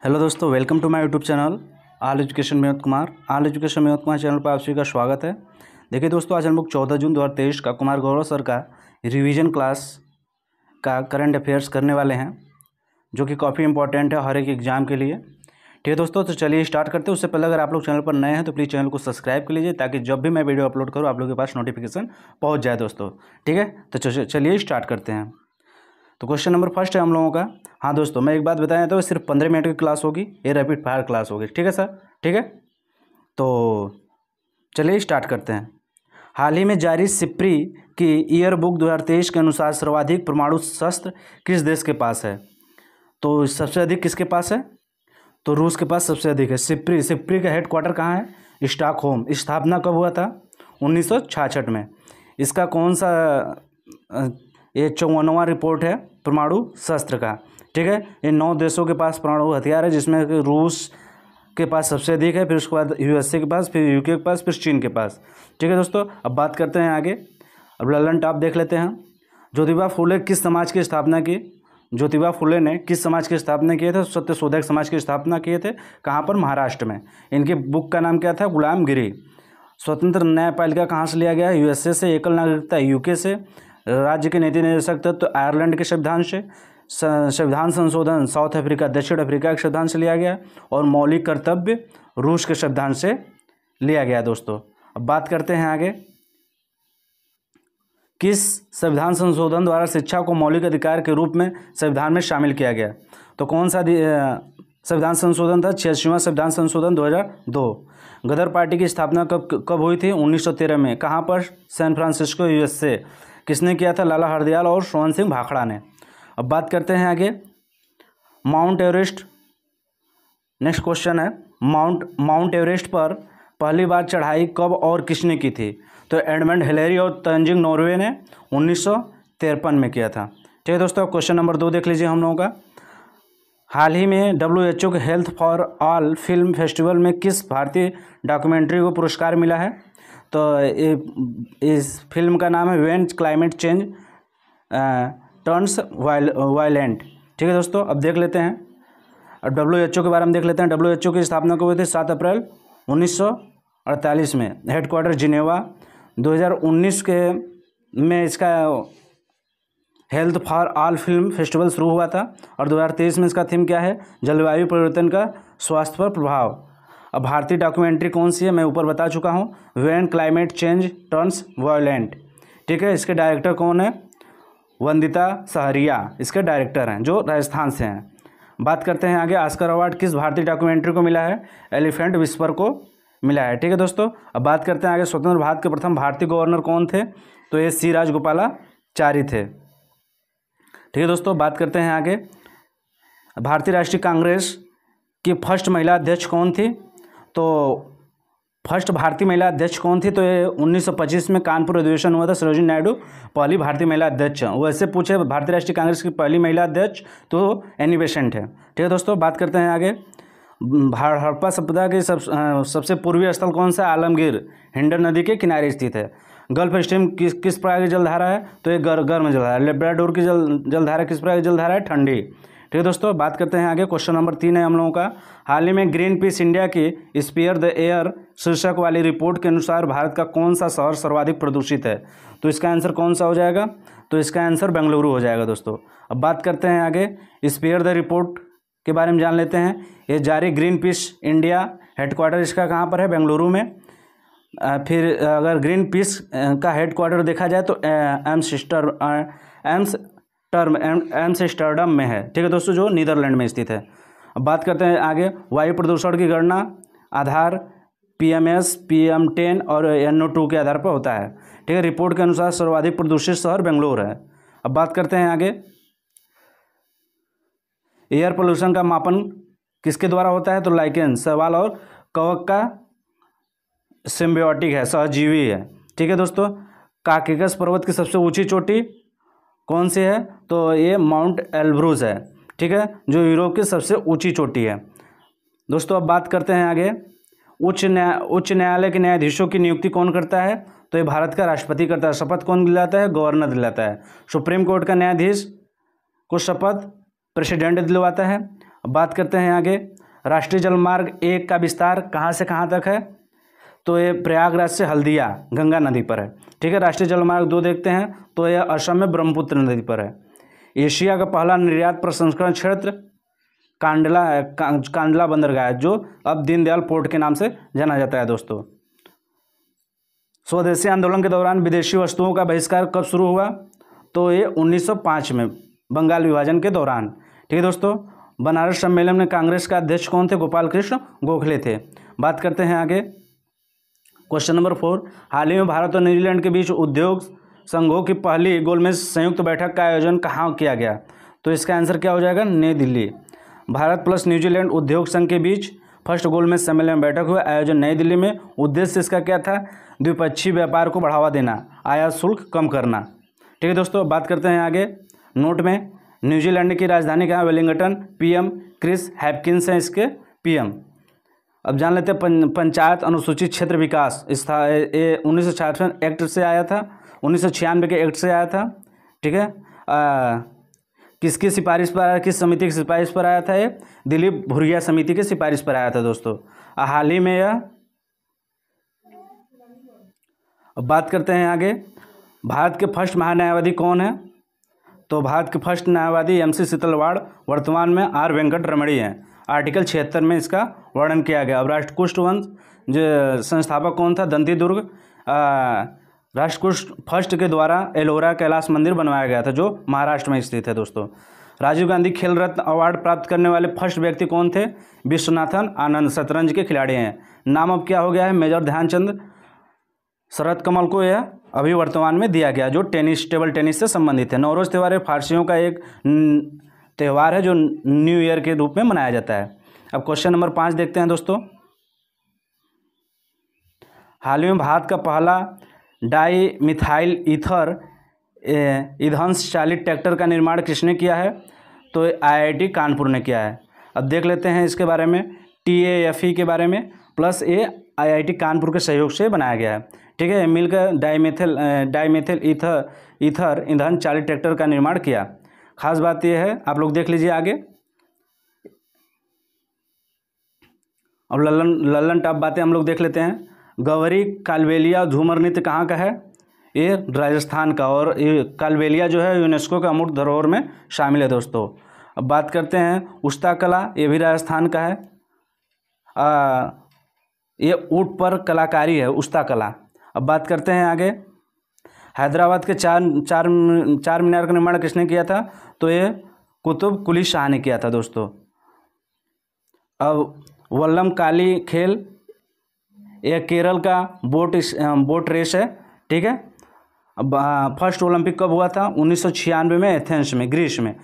Hello दोस्तों, welcome to my YouTube channel all education में Kumar. All education में Kumar channel पर आप सभी का स्वागत है। देखिए दोस्तों, आज हम लोग 14 जून 2023 का कुमार गौरव सर का रिवीजन क्लास का करंट अफेयर्स करने वाले हैं, जो कि काफ़ी इंपॉर्टेंट है हर एक एग्जाम के लिए। ठीक है दोस्तों, तो चलिए स्टार्ट करते हैं। उससे पहले अगर आप लोग चैनल पर नए हैं तो प्लीज़ चैनल को सब्सक्राइब कर लीजिए, ताकि जब भी मैं वीडियो अपलोड करूँ आप लोगों के पास नोटिफिकेशन पहुँच जाए दोस्तों। ठीक है, तो चलिए स्टार्ट करते हैं। तो क्वेश्चन नंबर फर्स्ट है हम लोगों का। हाँ दोस्तों, मैं एक बात बताया तो सिर्फ 15 मिनट की क्लास होगी, ये रैपिड फायर क्लास होगी। ठीक है सर, ठीक है। तो चलिए स्टार्ट करते हैं। हाल ही में जारी सिप्री की ईयर बुक 2023 के अनुसार सर्वाधिक परमाणु शस्त्र किस देश के पास है? तो सबसे अधिक किसके पास है? तो रूस के पास सबसे अधिक है। सिप्री का हेडक्वार्टर कहाँ है? स्टॉकहोम। स्थापना कब हुआ था? 1966 में। इसका कौन सा ये 54वां रिपोर्ट है परमाणु शस्त्र का। ठीक है, ये 9 देशों के पास परमाणु हथियार है, जिसमें कि रूस के पास सबसे अधिक है, फिर उसके बाद यूएसए के पास, फिर यूके के पास, फिर चीन के पास। ठीक है दोस्तों, अब बात करते हैं आगे। अब ललन टॉप देख लेते हैं। ज्योतिबा फुले किस समाज की स्थापना की? ज्योतिबा फुले ने किस समाज की स्थापना किए थे? सत्यशोधक समाज की स्थापना किए थे। कहाँ पर? महाराष्ट्र में। इनकी बुक का नाम क्या था? गुलामगिरी। स्वतंत्र न्यायपालिका कहाँ से लिया गया? यूएसए से। एकल नागरिकता यूके से। राज्य के नीति निर्देशक तत्व आयरलैंड के संविधान से। संविधान संशोधन साउथ अफ्रीका, दक्षिण अफ्रीका के संविधान से लिया गया। और मौलिक कर्तव्य रूस के संविधान से लिया गया दोस्तों। अब बात करते हैं आगे। किस संविधान संशोधन द्वारा शिक्षा को मौलिक अधिकार के रूप में संविधान में शामिल किया गया? तो कौन सा संविधान संशोधन था? 86वां संविधान संशोधन 2002। गदर पार्टी की स्थापना कब हुई थी? 1913 में। कहाँ पर? San Francisco, USA. किसने किया था? लाला हरदयाल और सोहन सिंह भाखड़ा ने। अब बात करते हैं आगे। माउंट एवरेस्ट, नेक्स्ट क्वेश्चन है। माउंट एवरेस्ट पर पहली बार चढ़ाई कब और किसने की थी? तो एडमंड हिलेरी और तंजिंग नॉर्वे ने 1953 में किया था। ठीक है दोस्तों, क्वेश्चन नंबर 2 देख लीजिए हम लोगों का। हाल ही में WHO के health for all film festival में किस भारतीय डॉक्यूमेंट्री को पुरस्कार मिला है? तो इस फिल्म का नाम है when climate change turns violent. ठीक है दोस्तों, अब देख लेते हैं। अब WHO के बारे में देख लेते हैं। WHO की स्थापना कब हुई थी? 7 अप्रैल 1948 में। Headquarter Geneva. 2019 के में इसका health for all film festival शुरू हुआ था। और 2023 में इसका थीम क्या है? जलवायु परिवर्तन का स्वास्थ्य पर प्रभाव। अब भारतीय डॉक्यूमेंट्री कौन सी है? मैं ऊपर बता चुका हूँ, when climate change turns violent. ठीक है, इसके डायरेक्टर कौन है? वंदिता सहरिया इसके डायरेक्टर हैं, जो राजस्थान से हैं। बात करते हैं आगे। ऑस्कर अवार्ड किस भारतीय डॉक्यूमेंट्री को मिला है? एलिफेंट विस्पर को मिला है। ठीक है दोस्तों, अब बात करते हैं आगे। स्वतंत्र भारत के प्रथम भारतीय गवर्नर कौन थे? तो ये सी राजगोपालाचारी थे। ठीक है दोस्तों, बात करते हैं आगे। भारतीय राष्ट्रीय कांग्रेस की फर्स्ट महिला अध्यक्ष कौन थी? तो फर्स्ट भारतीय महिला अध्यक्ष कौन थी? तो ये 1925 में कानपुर अधिवेशन हुआ था। सरोजिनी नायडू पहली भारतीय महिला अध्यक्ष। वैसे पूछे भारतीय राष्ट्रीय कांग्रेस की पहली महिला अध्यक्ष तो एनी बेसेंट है। ठीक है दोस्तों, बात करते हैं आगे। हड़प्पा सभ्यता के सबसे पूर्वी स्थल कौन सा? आलमगीर, हिंडन नदी के किनारे स्थित है। गल्फ स्ट्रीम किस प्रकार की जलधारा है? तो ये गर्म जलधारा। लेब्राडोर की जलधारा किस प्रकार की जलधारा है? ठंडी। ठीक है दोस्तों, बात करते हैं आगे। क्वेश्चन नंबर 3 है हम लोगों का। हाल ही में ग्रीन पीस इंडिया की स्पेयर द एयर शीर्षक वाली रिपोर्ट के अनुसार भारत का कौन सा शहर सर्वाधिक प्रदूषित है? तो इसका आंसर कौन सा हो जाएगा? तो इसका आंसर बेंगलुरु हो जाएगा दोस्तों। अब बात करते हैं आगे। स्पेयर द रिपोर्ट के बारे में जान लेते हैं। ये जारी ग्रीन पीस इंडिया हेडक्वार्टर इसका कहाँ पर है? बेंगलुरु में। फिर अगर ग्रीन पीस का हेडक्वार्टर देखा जाए तो एम्स्टर्डम में है। ठीक है दोस्तों, जो नीदरलैंड में स्थित है। अब बात करते हैं आगे। वायु प्रदूषण की गणना आधार PMS, PM10 और NO2 के आधार पर होता है। ठीक है, रिपोर्ट के अनुसार सर्वाधिक प्रदूषित शहर बेंगलुरु है। अब बात करते हैं आगे। एयर पोल्यूशन का मापन किसके द्वारा होता है? तो लाइकेन, शैवाल और कवक का सिम्बियोटिक है, सहजीवी है। ठीक है दोस्तों, काकेकस पर्वत की सबसे ऊंची चोटी कौन सी है? तो ये माउंट एल्ब्रूज है। ठीक है, जो यूरोप की सबसे ऊंची चोटी है दोस्तों। अब बात करते हैं आगे। उच्च न्यायालय के न्यायाधीशों की नियुक्ति कौन करता है? तो ये भारत का राष्ट्रपति करता है। शपथ कौन दिलाता है? गवर्नर दिलाता है। सुप्रीम कोर्ट का न्यायाधीश को शपथ प्रेसिडेंट दिलवाता है। अब बात करते हैं आगे, राष्ट्रीय जलमार्ग 1 का विस्तार कहाँ से कहाँ तक है, तो ये प्रयागराज से हल्दिया गंगा नदी पर है। ठीक है। राष्ट्रीय जलमार्ग 2 देखते हैं तो यह असम में ब्रह्मपुत्र नदी पर है। एशिया का पहला निर्यात प्रसंस्करण क्षेत्र कांडला बंदरगाह है, जो अब दीनदयाल पोर्ट के नाम से जाना जाता है दोस्तों। स्वदेशी आंदोलन के दौरान विदेशी वस्तुओं का बहिष्कार कब शुरू हुआ, तो ये 1905 में बंगाल विभाजन के दौरान। ठीक है दोस्तों। बनारस सम्मेलन में कांग्रेस का अध्यक्ष कौन थे, गोपाल कृष्ण गोखले थे। बात करते हैं आगे, क्वेश्चन नंबर 4, हाल ही में भारत और न्यूजीलैंड के बीच उद्योग संघों की पहली गोलमेज संयुक्त बैठक का आयोजन कहाँ किया गया, तो इसका आंसर क्या हो जाएगा, नई दिल्ली। भारत प्लस न्यूजीलैंड उद्योग संघ के बीच फर्स्ट गोलमेज सम्मेलन में बैठक हुआ, आयोजन नई दिल्ली में। उद्देश्य इसका क्या था, द्विपक्षीय व्यापार को बढ़ावा देना, आयात शुल्क कम करना। ठीक है दोस्तों। बात करते हैं आगे, नोट में न्यूजीलैंड की राजधानी कहाँ, वेलिंगटन। पीएम क्रिस हैपकिंस हैं इसके पीएम। अब जान लेते हैं पंचायत अनुसूचित क्षेत्र विकास, ये 1966 एक्ट से आया था, 1996 के एक्ट से आया था। ठीक है। किसकी सिफारिश पर आया, किस समिति की सिफारिश पर आया था, ये दिलीप भुरिया समिति की सिफारिश पर आया था दोस्तों। हाल ही में यह। अब बात करते हैं आगे, भारत के फर्स्ट महान्यायवादी कौन है, तो भारत के फर्स्ट न्यायवादी MC सीतलवाड़, वर्तमान में R वेंकट रमणी हैं। आर्टिकल 76 में इसका वर्णन किया गया। अब राष्ट्रकूट वंश जो संस्थापक कौन था, दंती दुर्ग। राष्ट्रकूट फर्स्ट के द्वारा एलोरा कैलाश मंदिर बनवाया गया था, जो महाराष्ट्र में स्थित है दोस्तों। राजीव गांधी खेल रत्न अवार्ड प्राप्त करने वाले फर्स्ट व्यक्ति कौन थे, विश्वनाथन आनंद, शतरंज के खिलाड़ी हैं। नाम अब क्या हो गया है, मेजर ध्यानचंद। शरद कमल को यह अभी वर्तमान में दिया गया, जो टेबल टेनिस से संबंधित है। नौरोज़ त्यौहार फारसियों का एक त्यौहार है, जो न्यू ईयर के रूप में मनाया जाता है। अब क्वेश्चन नंबर 5 देखते हैं दोस्तों। हाल ही में भारत का पहला डाई मिथाइल ईथर ईंधन चालित ट्रैक्टर का निर्माण किसने किया है, तो IIT कानपुर ने किया है। अब देख लेते हैं इसके बारे में, TAFE के बारे में, प्लस ये IIT कानपुर के सहयोग से बनाया गया है। ठीक है। मिलकर डाईमेथिल ईथर ईंधन चालित ट्रैक्टर का निर्माण किया। खास बात यह है, आप लोग देख लीजिए आगे। अब लल्लन टॉप बातें हम लोग देख लेते हैं। गौरी कालबेलिया झूमर नृत्य कहाँ का है, ये राजस्थान का, और ये कालबेलिया जो है यूनेस्को का अमूर्त धरोहर में शामिल है दोस्तों। अब बात करते हैं उस्ता कला, ये भी राजस्थान का है। ये ऊँट पर कलाकारी है, उस्ता कला। अब बात करते हैं आगे, हैदराबाद के चार मीनार का निर्माण किसने किया था, तो ये कुतुब कुली शाह ने किया था दोस्तों। अब वल्लम काली खेल, यह केरल का बोट रेस है। ठीक है। अब फर्स्ट ओलंपिक कब हुआ था, 1996 में एथेंस में, ग्रीस में।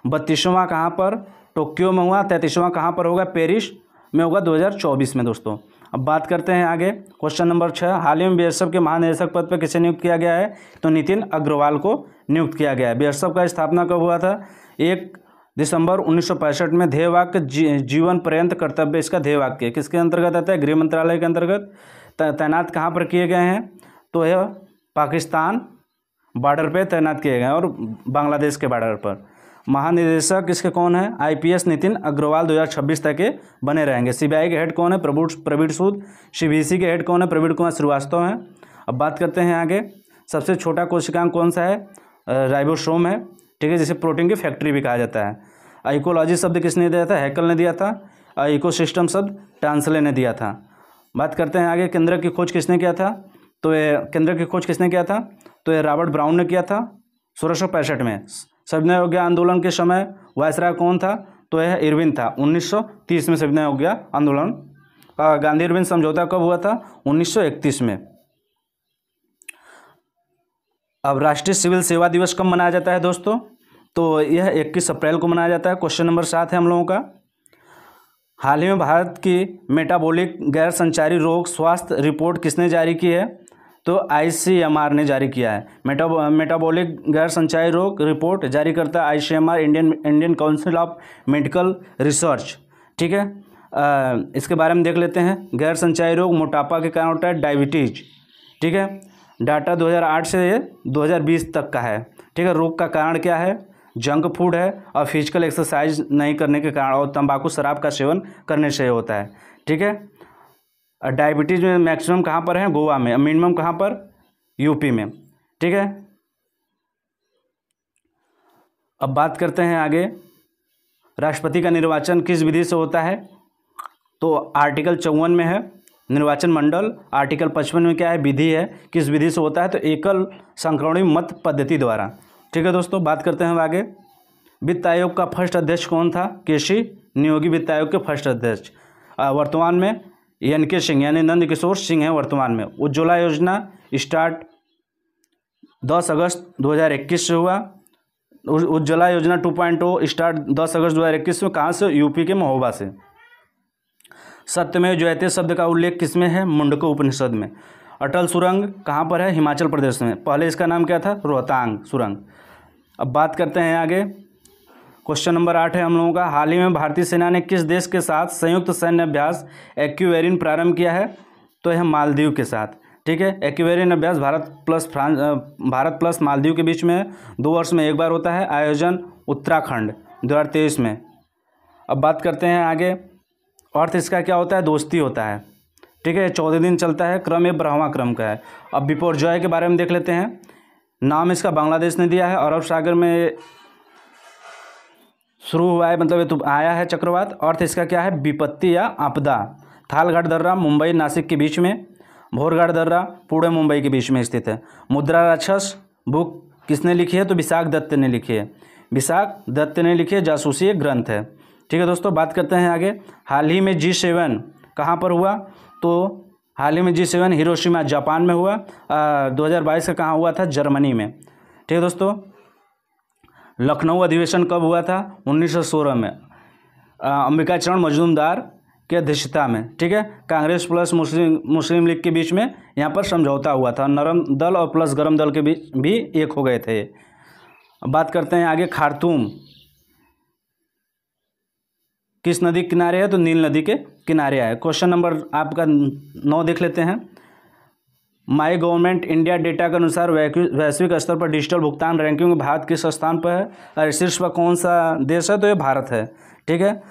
32वां कहाँ पर, टोक्यो में हुआ। 33वां कहाँ पर होगा, पेरिस में होगा 2024 में दोस्तों। अब बात करते हैं आगे, क्वेश्चन नंबर 6, हाल ही में बीएसएफ के महानिदेशक पद पर किसे नियुक्त किया गया है, तो नितिन अग्रवाल को नियुक्त किया गया है। बीएसएफ का स्थापना कब हुआ था, 1 दिसंबर 1965 में। ध्येय वाक्य जीवन पर्यंत कर्तव्य, इसका ध्येय वाक्य किसके अंतर्गत आता है, गृह मंत्रालय के अंतर्गत। तैनात कहाँ पर किए गए हैं, तो यह पाकिस्तान बॉर्डर पे तैनात किए गए हैं, और बांग्लादेश के बॉर्डर पर। महानिदेशक इसके कौन है, IPS नितिन अग्रवाल 2026 तक के बने रहेंगे। CBI के हेड कौन है, प्रवीण सूद। CBC के हेड कौन है, प्रवीण कुमार श्रीवास्तव हैं। अब बात करते हैं आगे, सबसे छोटा कोशिकांग कौन सा है, राइबोसोम है। ठीक है, जिसे प्रोटीन की फैक्ट्री भी कहा जाता है। इकोलॉजी शब्द किसने दिया था, हैकल ने दिया था। इकोसिस्टम शब्द टांसले ने दिया था। बात करते हैं आगे, केंद्र की खोज किसने किया था, तो ये केंद्र की खोज किसने किया था, तो ये रॉबर्ट ब्राउन ने किया था 1665 में। सविनय अवज्ञा आंदोलन के समय वायसराय कौन था, तो यह इरविन था। 1930 में सविनय अवज्ञा आंदोलन। गांधी इरविन समझौता कब हुआ था, 1931 में। अब राष्ट्रीय सिविल सेवा दिवस कब मनाया जाता है दोस्तों, तो यह 21 अप्रैल को मनाया जाता है। क्वेश्चन नंबर 7 है हम लोगों का, हाल ही में भारत की मेटाबॉलिक गैर संचारी रोग स्वास्थ्य रिपोर्ट किसने जारी की है, तो ICMR ने जारी किया है। मेटाबॉलिक गैर संचारी रोग रिपोर्ट जारी करता है ICMR, Indian council of medical research. ठीक है। इसके बारे में देख लेते हैं। गैर संचारी रोग मोटापा के कारण होता है, डायबिटीज। ठीक है। डाटा 2008 से 2020 तक का है। ठीक है। रोग का कारण क्या है, जंक फूड है और फिजिकल एक्सरसाइज नहीं करने के कारण और तंबाकू शराब का सेवन करने से होता है। ठीक है। डायबिटीज़ में मैक्सिमम कहाँ पर है? गोवा में। मिनिमम कहाँ पर? यूपी में। ठीक है। अब बात करते हैं आगे, राष्ट्रपति का निर्वाचन किस विधि से होता है? तो आर्टिकल 54 में है निर्वाचन मंडल, आर्टिकल 55 में क्या है? विधि है। किस विधि से होता है? तो एकल संक्रमणी मत पद्धति द्वारा। ठीक है दोस्तों, बात करते हैं आगे, वित्त आयोग का फर्स्ट अध्यक्ष कौन था? केसी नियोगी वित्त आयोग के फर्स्ट अध्यक्ष। वर्तमान में NK सिंह यानी नंद किशोर सिंह है वर्तमान में। उज्ज्वला योजना स्टार्ट 10 अगस्त 2021 से हुआ। उज्ज्वला योजना 2.0 स्टार्ट 10 अगस्त 2021 में कहाँ से? यूपी के महोबा से। सत्यमेव जयते शब्द का उल्लेख किसमें है? मुंडको उपनिषद में। अटल सुरंग कहाँ पर है? हिमाचल प्रदेश में। पहले इसका नाम क्या था? रोहतांग सुरंग। अब बात करते हैं आगे, क्वेश्चन नंबर 8 है हम लोगों का, हाल ही में भारतीय सेना ने किस देश के साथ संयुक्त सैन्य अभ्यास एक्यूवेरिन प्रारंभ किया है? तो यह मालदीव के साथ। ठीक है। एक्यूवेरिन अभ्यास भारत प्लस मालदीव के बीच में 2 वर्ष में एक बार होता है। आयोजन उत्तराखंड 2023 में। अब बात करते हैं आगे, अर्थ इसका क्या होता है? दोस्ती होता है। ठीक है। 14 दिन चलता है। क्रम 12वां क्रम का है। अब बिपोरजॉय के बारे में देख लेते हैं। नाम इसका बांग्लादेश ने दिया है, अरब सागर में शुरू हुआ है, मतलब ये तो आया है चक्रवात। अर्थ इसका क्या है? विपत्ति या आपदा। थालघाट दर्रा मुंबई नासिक के बीच में। भोरघाट दर्रा पुणे मुंबई के बीच में स्थित है। मुद्रा राक्षस बुक किसने लिखी है? तो विशाख दत्त ने लिखी है। विशाख दत्त ने लिखी है, जासूसी एक ग्रंथ है। ठीक है दोस्तों, बात करते हैं आगे, हाल ही में G7 कहाँ पर हुआ? तो हाल ही में G7 हिरोशिमा जापान में हुआ। 2022 का कहाँ हुआ था? जर्मनी में। ठीक है दोस्तों, लखनऊ अधिवेशन कब हुआ था? 1916 में। अंबिकाचरण मजूमदार की अध्यक्षता में। ठीक है। कांग्रेस प्लस मुस्लिम लीग के बीच में यहाँ पर समझौता हुआ था। नरम दल और प्लस गरम दल के बीच भी एक हो गए थे। बात करते हैं आगे, खार्तूम किस नदी के किनारे है? तो नील नदी के किनारे है। क्वेश्चन नंबर आपका 9 देख लेते हैं। माई गवर्नमेंट इंडिया डेटा के अनुसार वैश्विक स्तर पर डिजिटल भुगतान रैंकिंग में भारत किस स्थान पर है? और शीर्ष पर कौन सा देश है? तो ये भारत है। ठीक है।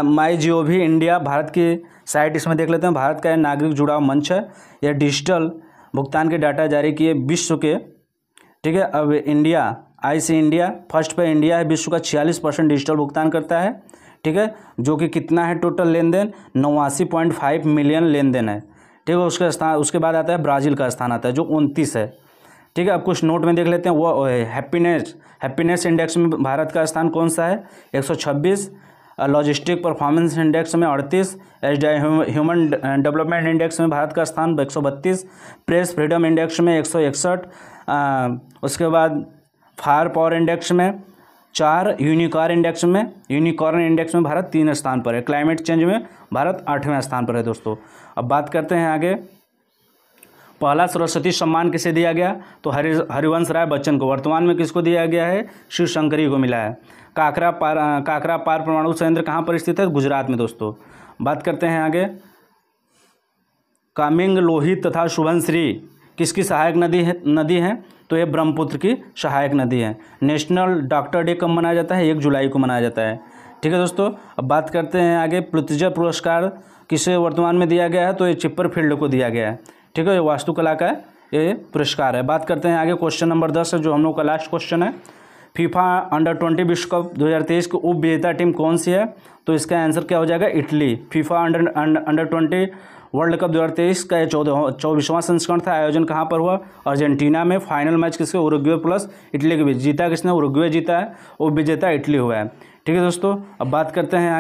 माई GOV इंडिया भारत की साइट, इसमें देख लेते हैं। भारत का नागरिक जुड़ाव मंच है। यह डिजिटल भुगतान के डाटा जारी किए विश्व के। ठीक है। अब इंडिया IC इंडिया फर्स्ट पे इंडिया है, विश्व का 46% डिजिटल भुगतान करता है। ठीक है। जो कि कितना है टोटल लेन देन? 89.5 मिलियन लेन देन है। ठीक है। उसके बाद आता है ब्राज़ील का स्थान आता है जो 29 है। ठीक है। अब कुछ नोट में देख लेते हैं। वो हैप्पीनेस इंडेक्स में भारत का स्थान कौन सा है? 126। लॉजिस्टिक परफॉर्मेंस इंडेक्स में 38। ह्यूमन डेवलपमेंट इंडेक्स में भारत का स्थान 132। प्रेस फ्रीडम इंडेक्स में 161। उसके बाद फायर पावर इंडेक्स में 4। यूनिकॉर्न इंडेक्स में भारत 3 स्थान पर है। क्लाइमेट चेंज में भारत 8वें स्थान पर है दोस्तों। अब बात करते हैं आगे, पहला सरस्वती सम्मान किसे दिया गया? तो हरिवंश राय बच्चन को। वर्तमान में किसको दिया गया है? शिव शंकरी को मिला है। काकरा पार परमाणु संयंत्र कहाँ पर स्थित है? गुजरात में दोस्तों। बात करते हैं आगे, कामिंग, लोहित तथा सुबनश्री किसकी सहायक नदी है? तो ये ब्रह्मपुत्र की सहायक नदी है। नेशनल डॉक्टर डे कब मनाया जाता है? 1 जुलाई को मनाया जाता है। ठीक है दोस्तों। अब बात करते हैं आगे, प्लित्जर पुरस्कार किसे वर्तमान में दिया गया है? तो ये चिप्परफील्ड को दिया गया है। ठीक है। ये वास्तुकला का ये पुरस्कार है। बात करते हैं आगे, क्वेश्चन नंबर 10 है जो हम लोग का लास्ट क्वेश्चन है। फीफा अंडर-20 विश्व कप 2023 की उप विजेता टीम कौन सी है? तो इसका आंसर क्या हो जाएगा? इटली। फीफा अंडर-20 वर्ल्ड कप 2023 का 24वां संस्करण था। आयोजन कहाँ पर हुआ? अर्जेंटीना में। फाइनल मैच किसके? उरुग्वे प्लस इटली के बीच। जीता किसने? उरुग्वे जीता है। उप विजेता इटली हुआ है। ठीक है दोस्तों। अब बात करते हैं आगे।